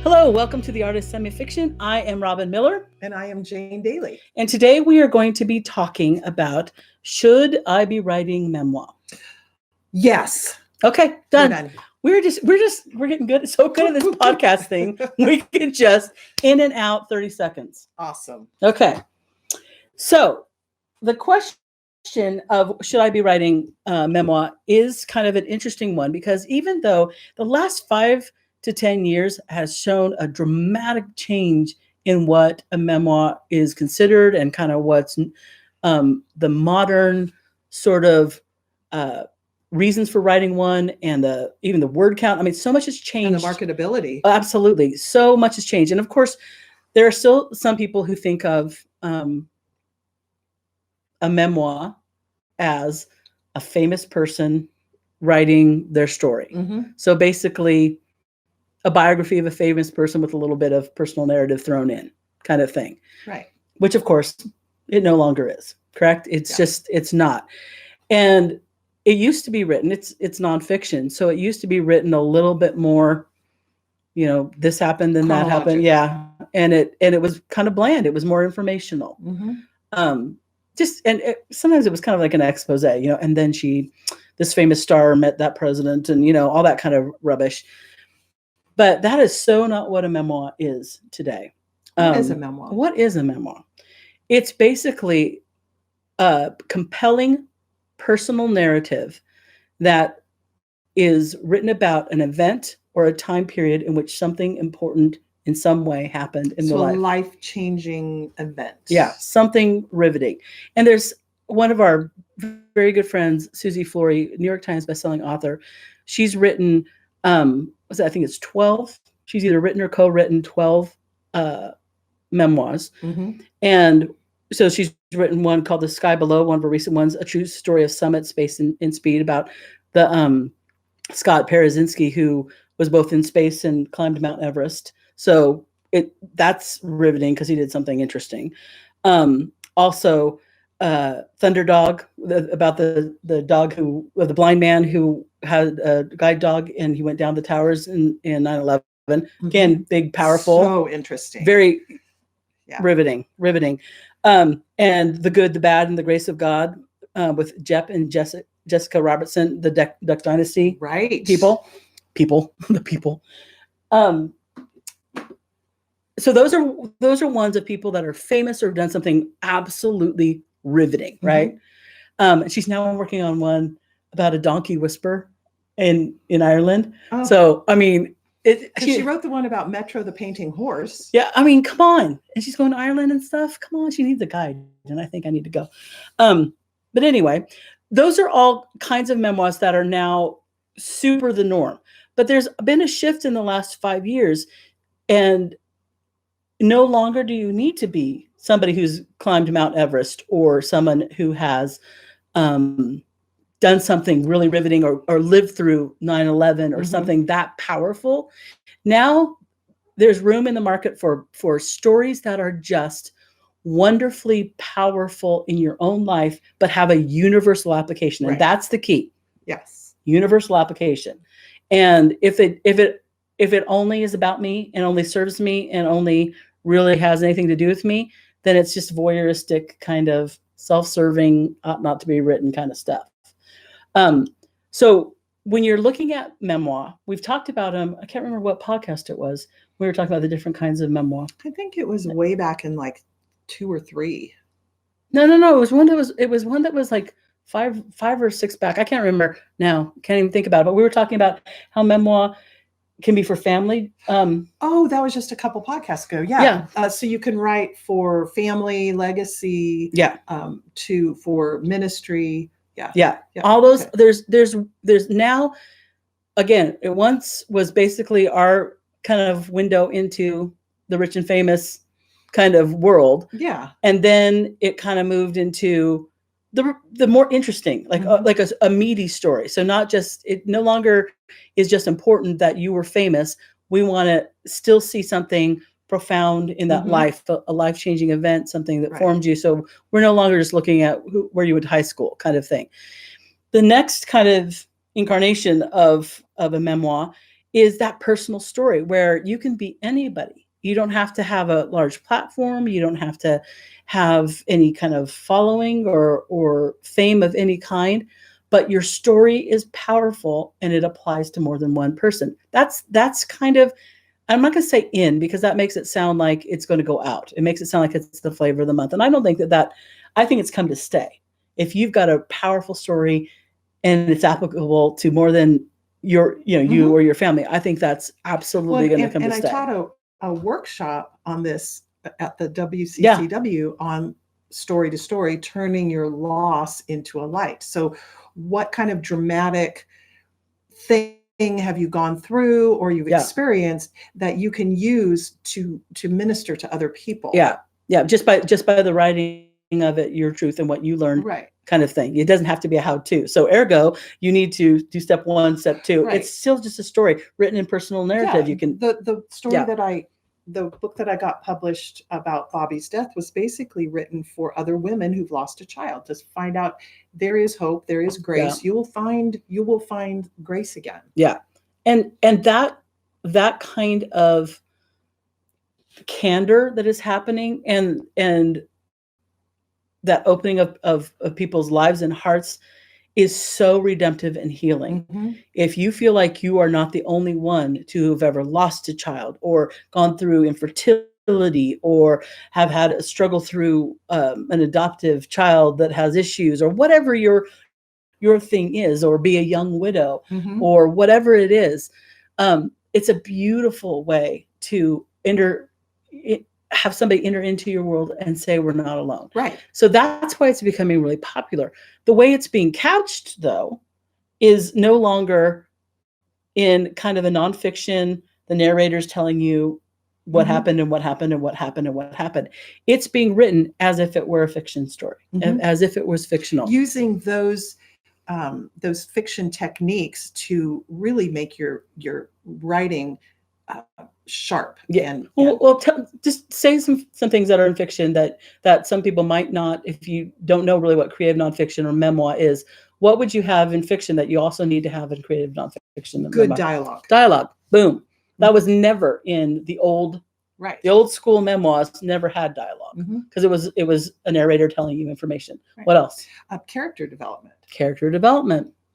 Hello, welcome to the Art of Semi-Fiction. I am Robynne Miller. And I am Jane Daly. And today we are going to be talking about, should I be writing memoir? Yes. Okay, done. We're getting good. So good at this podcast thing. We can just in and out 30 seconds. Awesome. Okay. So the question of should I be writing memoir is kind of an interesting one, because even though the last 5 to 10 years has shown a dramatic change in what a memoir is considered and kind of what's the modern sort of reasons for writing one, and even the word count. I mean, so much has changed. And the marketability. Absolutely. So much has changed. And of course, there are still some people who think of a memoir as a famous person writing their story. Mm-hmm. So basically, a biography of a famous person with a little bit of personal narrative thrown in, kind of thing. Right. Which, of course, it no longer is. Correct? It's not. And it used to be written, it's nonfiction. So it used to be written a little bit more, this happened, then that happened. Yeah. And it was kind of bland. It was more informational. Mm-hmm. Sometimes it was kind of like an expose, and then this famous star met that president and, all that kind of rubbish. But that is so not what a memoir is today. What is a memoir? What is a memoir? It's basically a compelling personal narrative that is written about an event or a time period in which something important in some way happened in the life. So a life-changing event. Yeah, something riveting. And there's one of our very good friends, Susie Flory, New York Times bestselling author. She's written I think it's 12. She's either written or co-written 12 memoirs. Mm-hmm. And so she's written one called The Sky Below, one of her recent ones, a true story of summit, space, and speed, about the Scott Parazynski, who was both in space and climbed Mount Everest. So that's riveting because he did something interesting. Also, Thunder Dog, about the dog the blind man who had a guide dog and he went down the towers in 9/11. Mm-hmm. Again, big, powerful. So interesting. Very riveting. And The Good, the Bad, and the Grace of God, with Jep and Jessica Robertson, the Duck Dynasty. Right. People. So those are ones of people that are famous or have done something absolutely riveting, right? Mm-hmm. She's now working on one about a donkey whisperer in Ireland. Oh. So I mean, she wrote the one about Metro the painting horse. Yeah, I mean, come on, and she's going to Ireland and stuff. Come on, she needs a guide, and I think I need to go. But anyway, those are all kinds of memoirs that are now super the norm. But there's been a shift in the last 5 years, and no longer do you need to be somebody who's climbed Mount Everest or someone who has done something really riveting or lived through 9/11 or Mm-hmm. something that powerful. Now there's room in the market for stories that are just wonderfully powerful in your own life, but have a universal application. And that's the key. Yes. Universal application. And if it only is about me and only serves me and only really has anything to do with me, then it's just voyeuristic, kind of self-serving, ought not to be written kind of stuff. So when you're looking at memoir, we've talked about them. I can't remember what podcast it was. We were talking about the different kinds of memoir. I think it was way back in like 2 or 3. No. It was one that was like five or 6 back. I can't remember now. Can't even think about it. But we were talking about how memoir can be for family. Oh, that was just a couple podcasts ago. Yeah. So you can write for family, legacy. Yeah. For ministry. Yeah. All those. Okay. There's now, again, it once was basically our kind of window into the rich and famous kind of world. Yeah. And then it kind of moved into the more interesting, like a meaty story. So it no longer is just important that you were famous. We want to still see something profound in that life, a life-changing event, something that Right. formed you. So we're no longer just looking at where you went to high school kind of thing. The next kind of incarnation of a memoir is that personal story where you can be anybody. You don't have to have a large platform. You don't have to have any kind of following or fame of any kind, but your story is powerful and it applies to more than one person. That's kind of, I'm not going to say in, because that makes it sound like it's going to go out. It makes it sound like it's the flavor of the month. And I don't think I think it's come to stay. If you've got a powerful story and it's applicable to more than you or your family, I think that's absolutely going to come to stay. And I taught a workshop on this at the WCCW on story to story, turning your loss into a light. So what kind of dramatic thing have you gone through or you've experienced that you can use to minister to other people? Yeah. Just by the writing of it, your truth and what you learned, right, kind of thing. It doesn't have to be a how-to. So ergo, you need to do step 1, step 2. Right. It's still just a story written in personal narrative. Yeah, You can the story the book that I got published about Bobby's death was basically written for other women who've lost a child to find out there is hope, there is grace. You will find grace again. Yeah. And that kind of candor that is happening and that opening of people's lives and hearts is so redemptive and healing. If you feel like you are not the only one to have ever lost a child or gone through infertility or have had a struggle through an adoptive child that has issues or whatever your thing is, or be a young widow or whatever it is, it's a beautiful way to have somebody enter into your world and say, we're not alone. Right. So that's why it's becoming really popular. The way it's being couched, though, is no longer in kind of a nonfiction, the narrator's telling you what happened and what happened and what happened and what happened. It's being written as if it were a fiction story, as if it was fictional. Using those fiction techniques to really make your writing sharp. Yeah. Well, just say some things that are in fiction that some people might not, if you don't know really what creative nonfiction or memoir is. What would you have in fiction that you also need to have in creative nonfiction? Good dialogue. Boom. That was never in the old. Right. The old school memoirs never had dialogue because it was a narrator telling you information. Right. What else? Character development.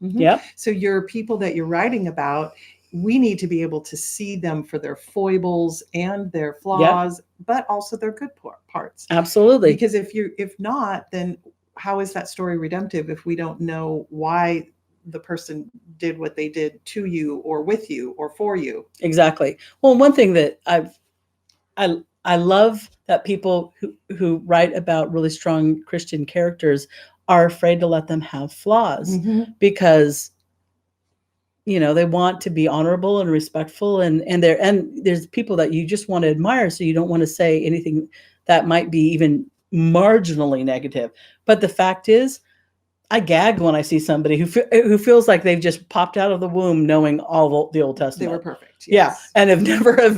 Yeah. So your people that you're writing about, we need to be able to see them for their foibles and their flaws, but also their good parts. Absolutely. Because if not, then how is that story redemptive if we don't know why the person did what they did to you or with you or for you? Exactly. Well, one thing that I love that people who write about really strong Christian characters are afraid to let them have flaws because they want to be honorable and respectful and there's people that you just want to admire, so you don't want to say anything that might be even marginally negative. But the fact is, I gag when I see somebody who feels like they've just popped out of the womb knowing all the Old Testament. They were perfect. Yes. Yeah, and have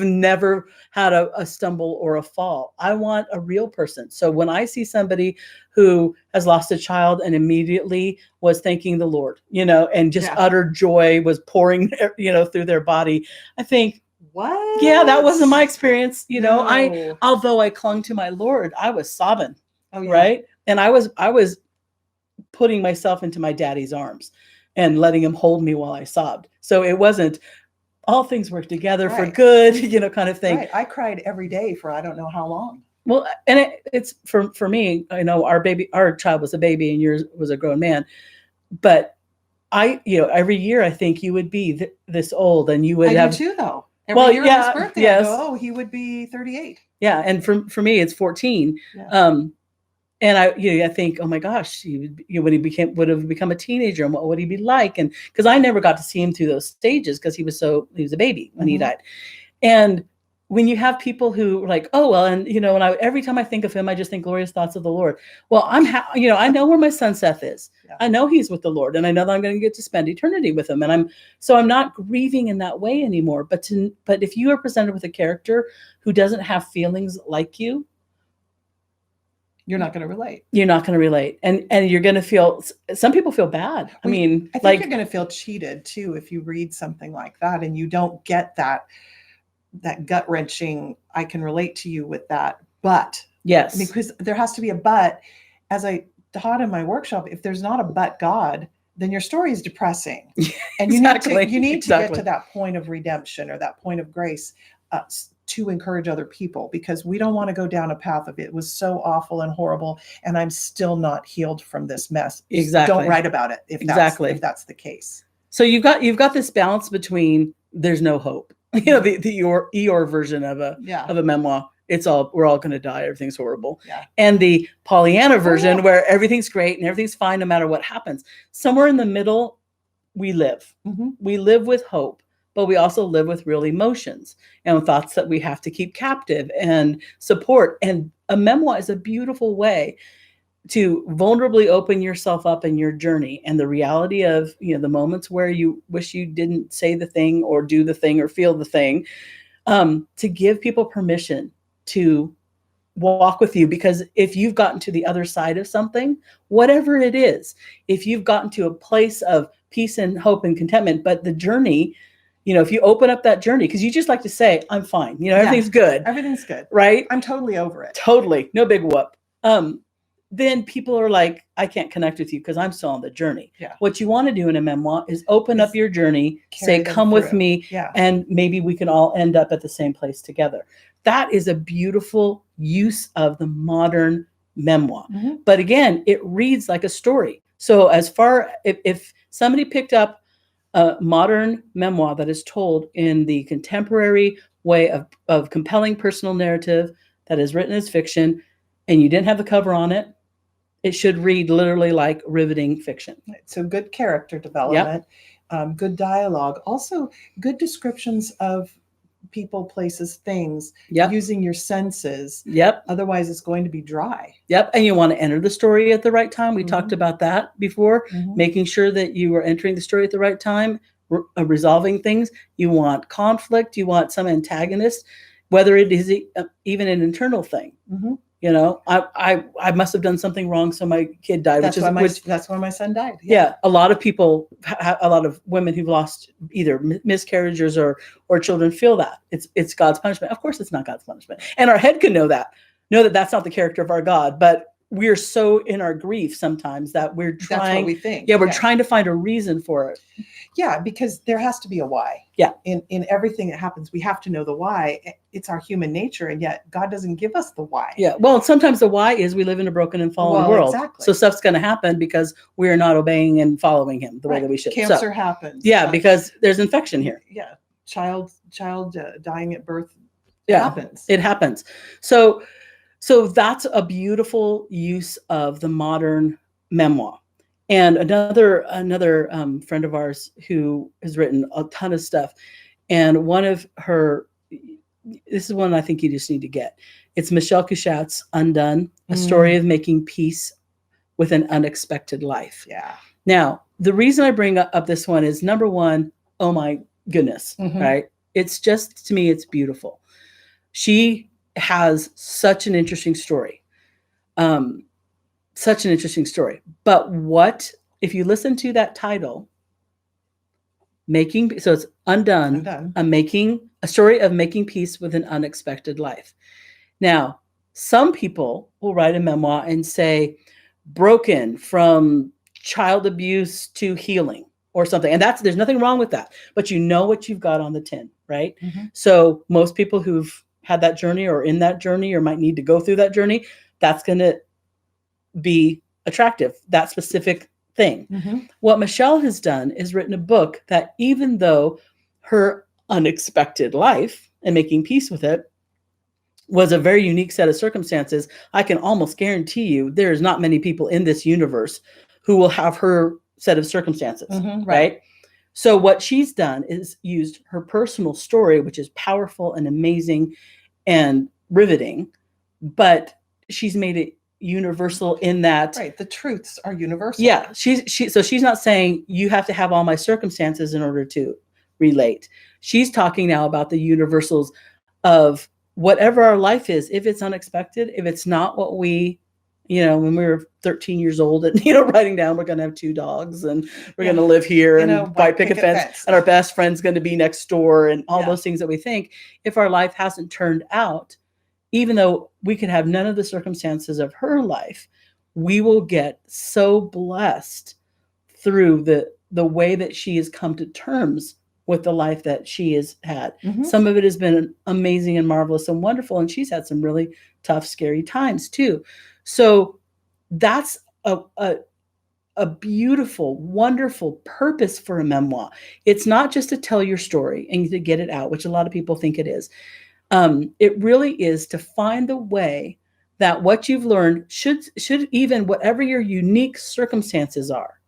never had a stumble or a fall. I want a real person. So when I see somebody who has lost a child and immediately was thanking the Lord, and just utter joy was pouring, through their body, I think, what? Yeah, that wasn't my experience. No. Although I clung to my Lord, I was sobbing. Oh, yeah. Right. And I was putting myself into my daddy's arms and letting him hold me while I sobbed. So it wasn't all things work together for good, kind of thing. Right. I cried every day for I don't know how long. Well, and it's for me, our child was a baby and yours was a grown man. But every year I think you would be this old and you would have too, though. Every year on his birthday, yes. I go, he would be 38. Yeah. And for me, it's 14. Yeah. And I think, oh my gosh, when he would have become a teenager, and what would he be like? And because I never got to see him through those stages because he was a baby when he died. And when you have people who are like, oh, well, and when every time I think of him, I just think glorious thoughts of the Lord. Well, I know where my son Seth is. Yeah. I know he's with the Lord, and I know that I'm going to get to spend eternity with him. And I'm not grieving in that way anymore. But if you are presented with a character who doesn't have feelings like you, you're not going to relate. You're not going to relate. And you're going to feel, some people feel bad. I think you're going to feel cheated too if you read something like that and you don't get that gut wrenching, I can relate to you with that. But yes, because there has to be a but. As I taught in my workshop, if there's not a but God, then your story is depressing. And you need to get to that point of redemption or that point of grace to encourage other people, because we don't want to go down a path of it was so awful and horrible and I'm still not healed from this mess. Exactly. Don't write about it if that's the case. So you've got this balance between there's no hope. The Eeyore version of a memoir. We're all going to die. Everything's horrible. Yeah. And the Pollyanna version where everything's great and everything's fine no matter what happens. Somewhere in the middle, we live. Mm-hmm. We live with hope, but we also live with real emotions and thoughts that we have to keep captive and support. And a memoir is a beautiful way to vulnerably open yourself up in your journey and the reality of, the moments where you wish you didn't say the thing or do the thing or feel the thing, to give people permission to walk with you. Because if you've gotten to the other side of something, whatever it is, if you've gotten to a place of peace and hope and contentment, but the journey, if you open up that journey, because you just like to say, I'm fine, everything's good. Everything's good. Right? I'm totally over it. Totally. No big whoop. Then people are like, I can't connect with you because I'm still on the journey. Yeah. What you want to do in a memoir is open up your journey, say, come with me, and maybe we can all end up at the same place together. That is a beautiful use of the modern memoir. Mm-hmm. But again, it reads like a story. So as far, if somebody picked up a modern memoir that is told in the contemporary way of compelling personal narrative that is written as fiction, and you didn't have the cover on it, it should read literally like riveting fiction. So good character development, good dialogue, also good descriptions of people, places, things, using your senses. Otherwise, it's going to be dry. And you want to enter the story at the right time. We talked about that before, Mm-hmm. making sure that you are entering the story at the right time, resolving things. You want conflict. You want some antagonist, whether it is even an internal thing. Mm-hmm. I must have done something wrong, so my kid died. That's why my son died. Yeah, a lot of people, a lot of women who've lost either miscarriages or children feel that it's God's punishment. Of course, it's not God's punishment, and our head can know that that's not the character of our God. But we're so in our grief sometimes that we're trying. That's what we think. Yeah, we're trying to find a reason for it. Yeah, because there has to be a why. Yeah. In everything that happens, we have to know the why. It's our human nature, and yet God doesn't give us the why. Yeah. Well, sometimes the why is we live in a broken and fallen world. Exactly. So stuff's going to happen because we are not obeying and following Him the way that we should. Cancer happens. Yeah, because there's infection here. Yeah. Child dying at birth. Happens. It happens. So that's a beautiful use of the modern memoir. And another friend of ours who has written a ton of stuff, and one of her, this is one I think you just need to get. It's Michelle Couchat's Undone, a story of making peace with an unexpected life. Yeah. Now, the reason I bring up this one is, number one, oh my goodness, right? It's just, to me, it's beautiful. She has such an interesting story. But what, if you listen to that title, so it's Undone. A story of making peace with an unexpected life. Now, some people will write a memoir and say, broken from child abuse to healing or something. And there's nothing wrong with that, but you know what you've got on the tin, right? Mm-hmm. So most people who've had that journey or in that journey or might need to go through that journey, that's going to be attractive, that specific thing. Mm-hmm. What Michelle has done is written a book that, even though her unexpected life and making peace with it was a very unique set of circumstances, I can almost guarantee you there's not many people in this universe who will have her set of circumstances, right? So what she's done is used her personal story, which is powerful and amazing and riveting, but she's made it universal in that. Right. The truths are universal. Yeah. So she's not saying you have to have all my circumstances in order to relate. She's talking now about the universals of whatever our life is. If it's unexpected, if it's not what we, when we were 13 years old and, writing down, we're going to have 2 dogs and we're going to live here and buy picket fence and our best friend's going to be next door and all those things that we think, if our life hasn't turned out, even though we could have none of the circumstances of her life, we will get so blessed through the way that she has come to terms with the life that she has had. Mm-hmm. Some of it has been amazing and marvelous and wonderful, and she's had some really tough, scary times too. So that's a beautiful, wonderful purpose for a memoir. It's not just to tell your story and to get it out, which a lot of people think it is. It really is to find the way that what you've learned should even, whatever your unique circumstances are,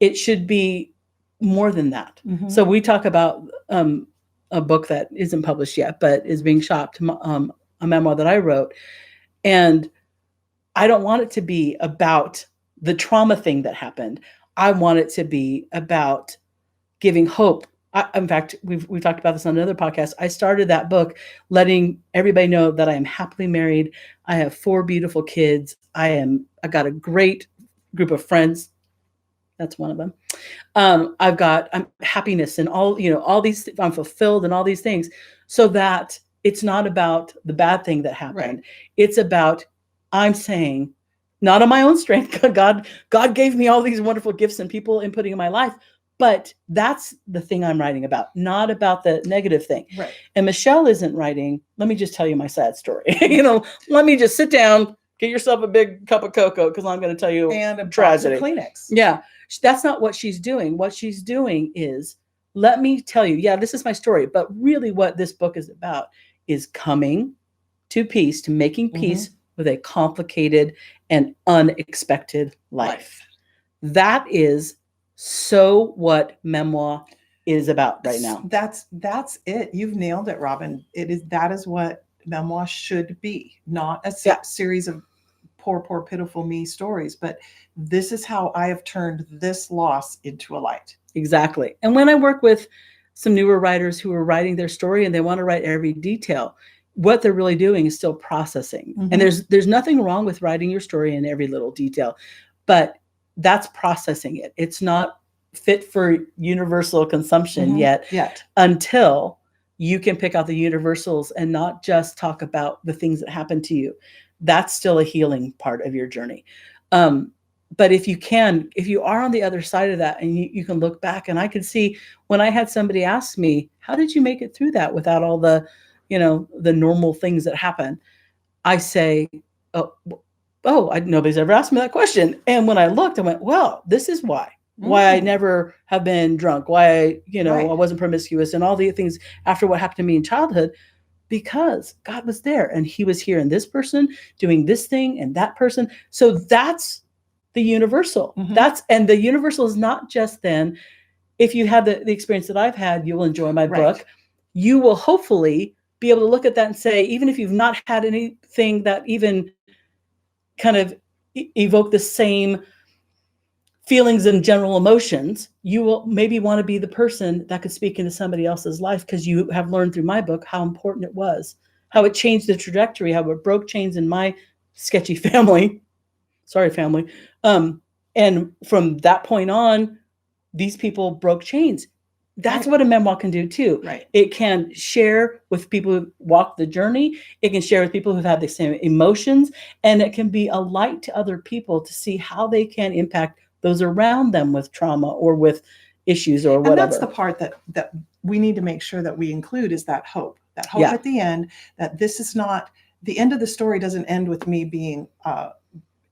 it should be more than that. Mm-hmm. So we talk about a book that isn't published yet, but is being shopped, a memoir that I wrote. And I don't want it to be about the trauma thing that happened. I want it to be about giving hope. In fact, we've talked about this on another podcast. I started that book letting everybody know that I am happily married. I have 4 beautiful kids. I got a great group of friends. That's one of them. I'm happiness and all these, I'm fulfilled and all these things, so that it's not about the bad thing that happened. Right. It's about, I'm saying, not on my own strength. God gave me all these wonderful gifts and people inputting in my life. But that's the thing I'm writing about, not about the negative thing. Right. And Michelle isn't writing, let me just tell you my sad story. Let me just sit down, get yourself a big cup of cocoa, because I'm going to tell you and a tragedy. Kleenex. Yeah. That's not what she's doing. What she's doing is, let me tell you, this is my story. But really what this book is about is coming to peace, to making peace with a complicated and unexpected life. That is so what memoir is about right now. That's it. You've nailed it, Robynne. That is what memoir should be, not a series of poor, pitiful me stories, but this is how I have turned this loss into a light. Exactly. And when I work with some newer writers who are writing their story and they want to write every detail, what they're really doing is still processing. Mm-hmm. And there's nothing wrong with writing your story in every little detail, but that's processing it. It's not fit for universal consumption yet until you can pick out the universals and not just talk about the things that happen to you. That's still a healing part of your journey. But if you are on the other side of that and you can look back, and I could see when I had somebody ask me, how did you make it through that without all the, the normal things that happen? I say, nobody's ever asked me that question. And when I looked, I went, well, this is why I never have been drunk, why I wasn't promiscuous and all the things after what happened to me in childhood, because God was there and he was here and this person doing this thing and that person. So that's the universal. Mm-hmm. And the universal is not just then, if you have the experience that I've had, you will enjoy my book. You will hopefully be able to look at that and say, even if you've not had anything that even kind of evoke the same feelings and general emotions, you will maybe want to be the person that could speak into somebody else's life, because you have learned through my book how important it was, how it changed the trajectory, how it broke chains in my sketchy family. Sorry, family. And from that point on, these people broke chains. That's what a memoir can do too. Right. It can share with people who walk the journey. It can share with people who've had the same emotions, and it can be a light to other people to see how they can impact those around them with trauma or with issues or whatever. And that's the part that we need to make sure that we include, is that hope at the end, that this is not the end of the story. Doesn't end with me being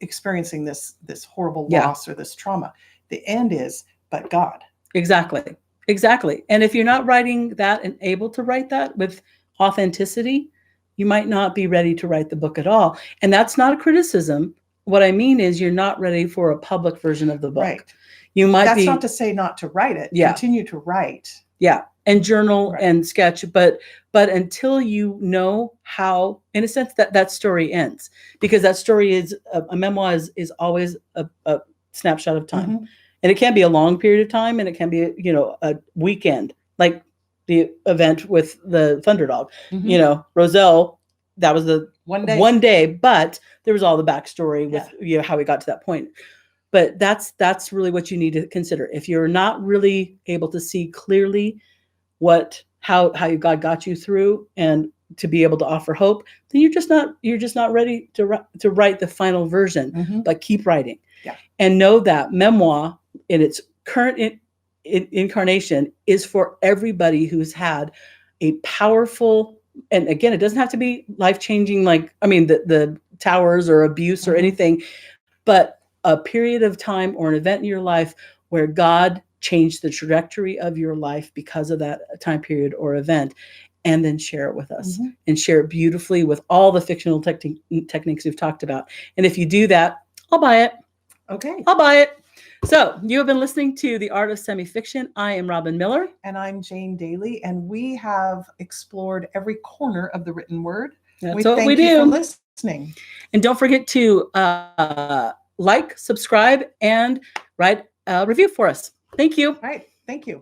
experiencing this horrible loss or this trauma. The end is, but God. Exactly. And if you're not writing that and able to write that with authenticity, you might not be ready to write the book at all. And that's not a criticism what I mean is you're not ready for a public version of the book. Right. You might That's be. not to say not to write it. Yeah. Continue to write. Yeah. And journal Right. and sketch, but until you know how, in a sense, that story ends, because that story is a memoir is always a snapshot of time. Mm-hmm. And it can be a long period of time, and it can be, a weekend, like the event with the Thunderdog. Mm-hmm. Roselle, that was the 1 day. 1 day, but there was all the backstory with how we got to that point. But that's really what you need to consider. If you're not really able to see clearly how God got you through and to be able to offer hope, then you're just not ready to write the final version. Mm-hmm. But keep writing. Yeah. And know that memoir in its current incarnation is for everybody who's had a powerful, and again, it doesn't have to be life-changing, the towers or abuse or anything, but a period of time or an event in your life where God changed the trajectory of your life because of that time period or event, and then share it with us and share it beautifully with all the fictional techniques we've talked about. And if you do that, I'll buy it. Okay. I'll buy it. So you have been listening to The Art of Semi-Fiction. I am Robynne Miller. And I'm Jane Daly, and we have explored every corner of the written word. That's what we do. Thank you for listening. And don't forget to like, subscribe, and write a review for us. Thank you. All right. Thank you.